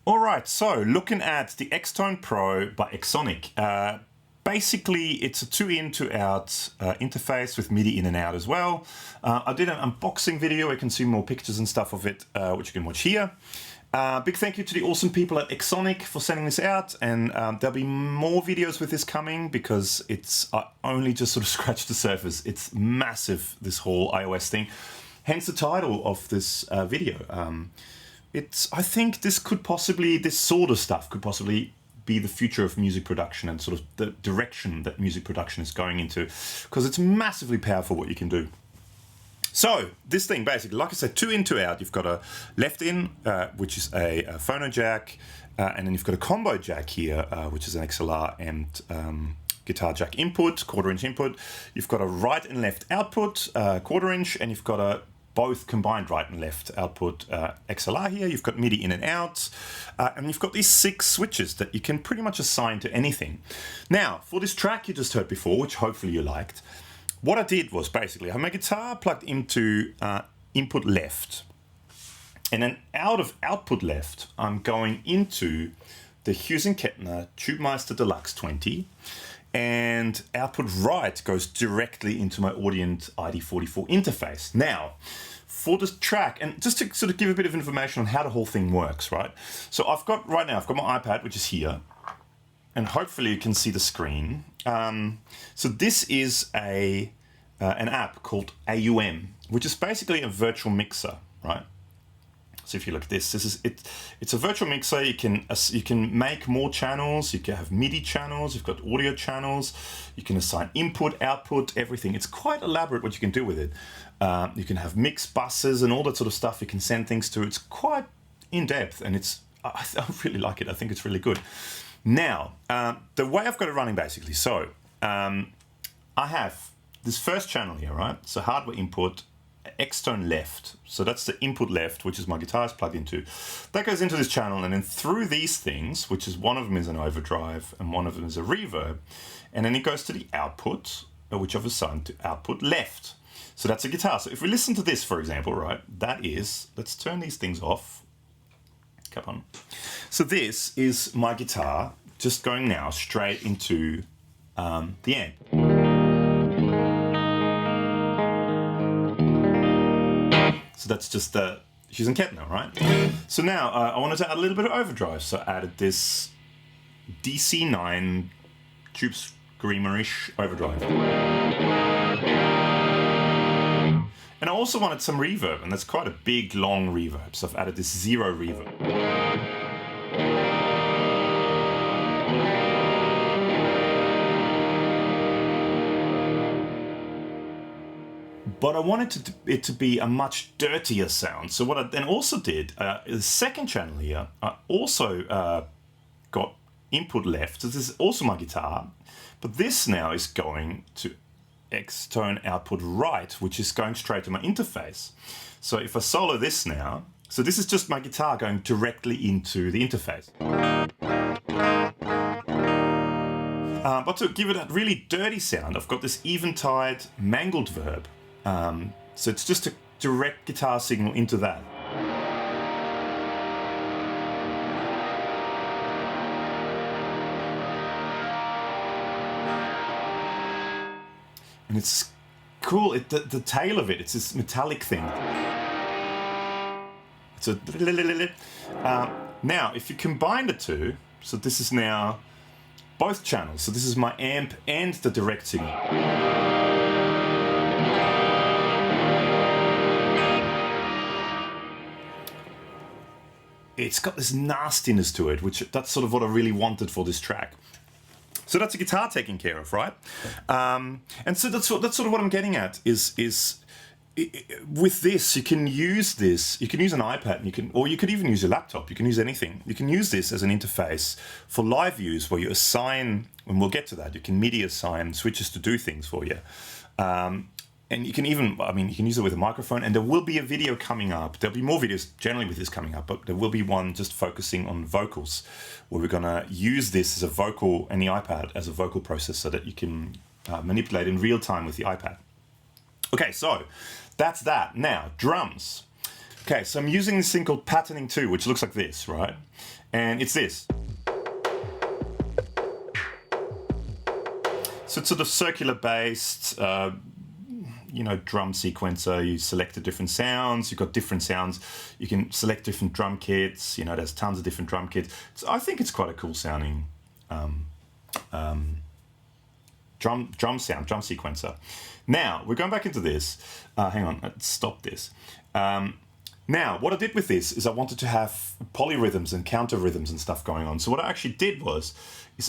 All right, so looking at the XTone Pro by XSonic. Basically, it's a 2-in, 2-out interface with MIDI in and out as well. I did an unboxing video. You can see more pictures and stuff of it, which you can watch here. Big thank you to the awesome people at XSonic for sending this out, and there'll be more videos with this coming because it's only just sort of scratched the surface. It's massive, this whole iOS thing. Hence the title of this video. I think this sort of stuff could possibly be the future of music production and sort of the direction that music production is going into, because it's massively powerful what you can do. So this thing basically, like I said, 2-in, 2-out. You've got a left in, which is a phono jack, and then you've got a combo jack here, which is an XLR and guitar jack input, 1/4-inch input. You've got a right and left output, 1/4-inch, and you've got a both combined right and left output XLR here. You've got MIDI in and out, and you've got these 6 switches that you can pretty much assign to anything. Now, for this track you just heard before, which hopefully you liked, what I did was basically I have my guitar plugged into input left, and then out of output left, I'm going into the Hughes & Kettner Tubemeister Deluxe 20, and output right goes directly into my Audient ID44 interface. Now, for this track, and just to sort of give a bit of information on how the whole thing works, right? So right now I've got my iPad, which is here, and hopefully you can see the screen. So this is an app called AUM, which is basically a virtual mixer, right? So if you look at this is it. It's a virtual mixer. You can make more channels. You can have MIDI channels. You've got audio channels. You can assign input, output, everything. It's quite elaborate what you can do with it. You can have mix buses and all that sort of stuff. You can send things to. It's quite in depth, and I really like it. I think it's really good. Now, the way I've got it running basically. So I have this first channel here, right? So hardware input. XTone left, so that's the input left, which is my guitar is plugged into. That goes into this channel, and then through these things, which is one of them is an overdrive and one of them is a reverb, and then it goes to the output, which I've assigned to output left. So that's a guitar. So if we listen to this, for example, right, that is, let's turn these things off. Come on. So this is my guitar just going now straight into the amp. So that's just the Hughes & Kettner, right? So now I wanted to add a little bit of overdrive. So I added this DC9 tube screamerish overdrive. And I also wanted some reverb, and that's quite a big, long reverb. So I've added this 0 reverb. But I wanted it to be a much dirtier sound. So what I then also did, the second channel here, I also got input left. So this is also my guitar, but this now is going to XTone output right, which is going straight to my interface. So if I solo this now, so this is just my guitar going directly into the interface. But to give it a really dirty sound, I've got this eventide mangled verb. So it's just a direct guitar signal into that. And it's cool, the tail of it, it's this metallic thing. It's a now, if you combine the two, so this is now both channels. So this is my amp and the direct signal. It's got this nastiness to it, which that's sort of what I really wanted for this track. So that's a guitar taken care of, right? And so that's sort of what I'm getting at is with this, you can use this. You can use an iPad, and or you could even use your laptop. You can use anything. You can use this as an interface for live use, where you assign, and we'll get to that. You can MIDI assign switches to do things for you. And you can even, you can use it with a microphone, and there will be a video coming up. There'll be more videos generally with this coming up, but there will be one just focusing on vocals, where we're going to use this as a vocal, and the iPad as a vocal processor that you can manipulate in real time with the iPad. Okay, so that's that. Now, drums. Okay, so I'm using this thing called patterning 2, which looks like this, right? And it's this. So it's sort of circular based, you know, drum sequencer. You select the different sounds, you've got different sounds. You can select different drum kits, you know, there's tons of different drum kits. So I think it's quite a cool sounding drum sequencer. Now, we're going back into this. Hang on, let's stop this. Now, what I did with this is I wanted to have polyrhythms and counter rhythms and stuff going on. So what I actually did is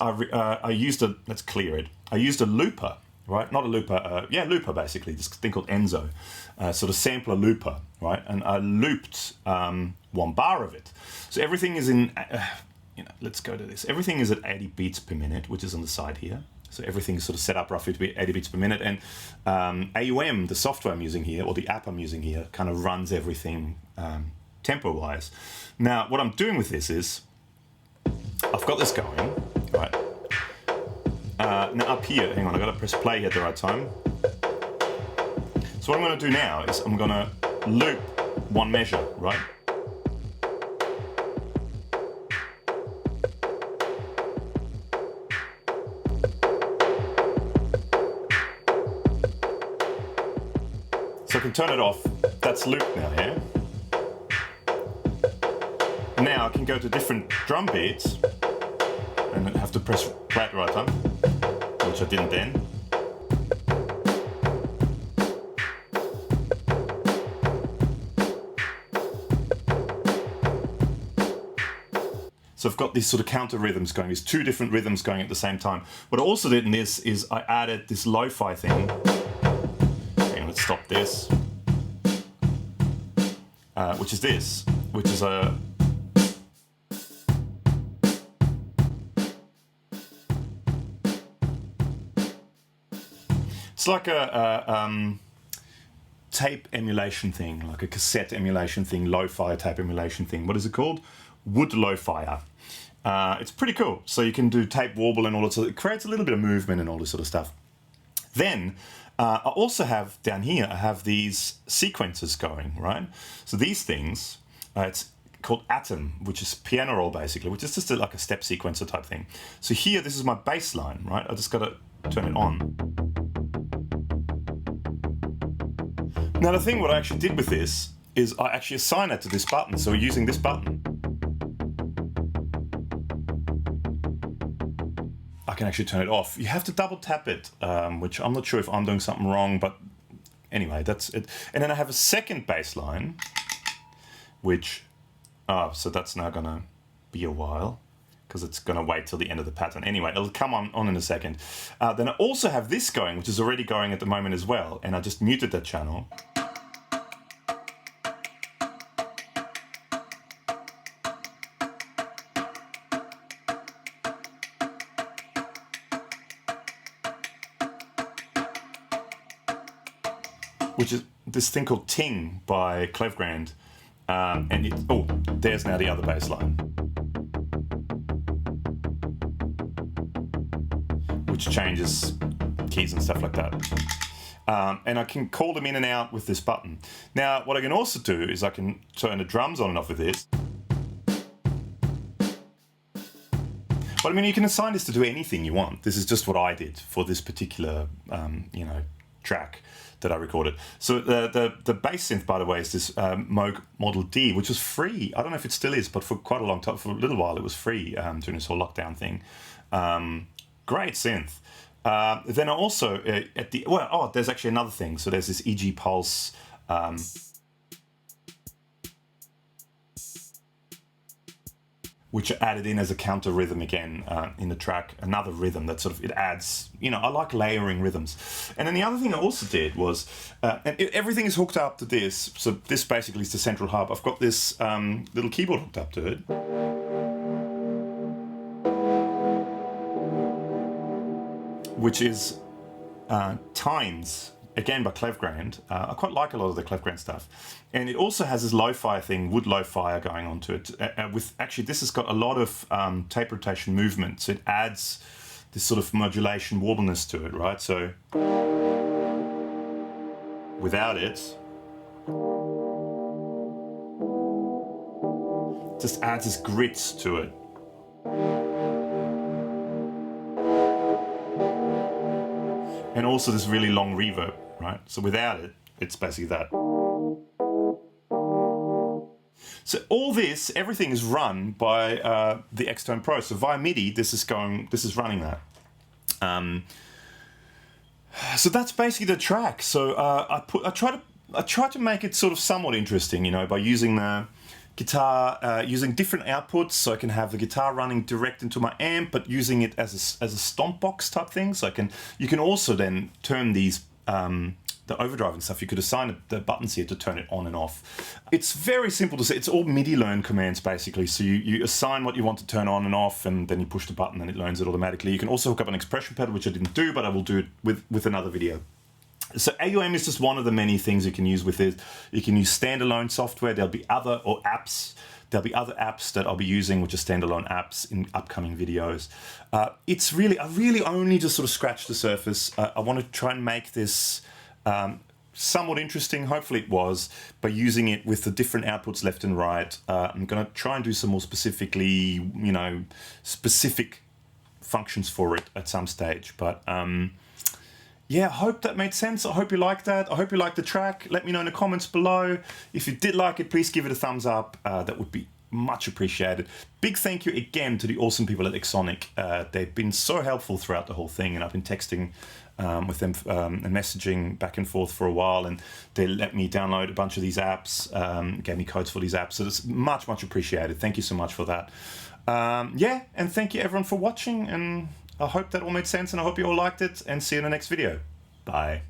I used a, let's clear it. I used a looper, right? Not a looper, looper basically, this thing called Enzo, sort of sampler looper, right? And I looped 1 bar of it. So everything is in, you know, let's go to this. Everything is at 80 beats per minute, which is on the side here. So everything is sort of set up roughly to be 80 beats per minute. And AUM, the software I'm using here, or the app I'm using here, kind of runs everything tempo-wise. Now, what I'm doing with this is, I've got this going, right? Now up here, hang on, I've got to press play here at the right time. So what I'm going to do now is I'm going to loop 1 measure, right? So I can turn it off. That's looped now, yeah? Now I can go to different drum beats and I have to press play at the right time, which I didn't then. So I've got these sort of counter rhythms going, these 2 different rhythms going at the same time. What I also did in this is I added this lo-fi thing. Let's stop this, which is this, which is a it's like a tape emulation thing, like a cassette emulation thing, lo-fi tape emulation thing. What is it called? Wood lo-fi. It's pretty cool. So you can do tape warble and all that. So it creates a little bit of movement and all this sort of stuff. Then I also have down here, I have these sequences going, right? So these things, it's called Atom, which is piano roll basically, which is just like a step sequencer type thing. So here, this is my bass line, right? I just got to turn it on. Now the thing what I actually did with this is I actually assign it to this button. So we're using this button. I can actually turn it off. You have to double tap it, which I'm not sure if I'm doing something wrong, but anyway, that's it. And then I have a second bass line, which, so that's now gonna be a while, because it's gonna wait till the end of the pattern. Anyway, it'll come on in a second. Then I also have this going, which is already going at the moment as well, and I just muted that channel. Which is this thing called Ting by Clevgrand. And it, oh, there's now the other bass line, which changes keys and stuff like that. And I can call them in and out with this button. Now, what I can also do is I can turn the drums on and off with this. But I mean, you can assign this to do anything you want. This is just what I did for this particular, you know, track that I recorded. So the bass synth, by the way, is this Moog Model D, which was free. I don't know if it still is, but for quite a long time, for a little while, it was free during this whole lockdown thing. Great synth. Then I also at the there's actually another thing. So there's this EG Pulse. Which are added in as a counter rhythm again in the track, another rhythm that sort of, it adds, you know, I like layering rhythms. And then the other thing I also did was, everything is hooked up to this, so this basically is the central hub. I've got this little keyboard hooked up to it. Which is Tines, again by Clevgrand. I quite like a lot of the Clevgrand stuff. And it also has this lo-fi thing, wood lo-fi going onto it. With actually, this has got a lot of tape rotation movement. So it adds this sort of modulation warbleness to it, right? So without it, Just adds this grit to it. And also this really long reverb, right? So without it, it's basically that. So all this, everything is run by the XTone Pro. So via MIDI, this is running that. So that's basically the track. So I tried to make it sort of somewhat interesting, you know, by using the guitar, using different outputs, so I can have the guitar running direct into my amp, but using it as a stomp box type thing. So you can also then turn these the overdrive and stuff. You could assign the buttons here to turn it on and off. It's very simple to say. It's all MIDI learn commands basically. So you assign what you want to turn on and off, and then you push the button and it learns it automatically. You can also hook up an expression pedal, which I didn't do, but I will do it with another video. So AUM is just one of the many things you can use with it. You can use standalone software. There'll be other apps that I'll be using, which are standalone apps in upcoming videos. I really only just sort of scratched the surface. I want to try and make this somewhat interesting. Hopefully it was, by using it with the different outputs left and right. I'm going to try and do some more specific functions for it at some stage. But yeah, I hope that made sense. I hope you liked that. I hope you liked the track. Let me know in the comments below. If you did like it, please give it a thumbs up. That would be much appreciated. Big thank you again to the awesome people at XSonic. They've been so helpful throughout the whole thing, and I've been texting with them and messaging back and forth for a while, and they let me download a bunch of these apps, gave me codes for these apps, so it's much appreciated. Thank you so much for that. Yeah, and thank you everyone for watching, and I hope that all made sense, and I hope you all liked it, and see you in the next video. Bye.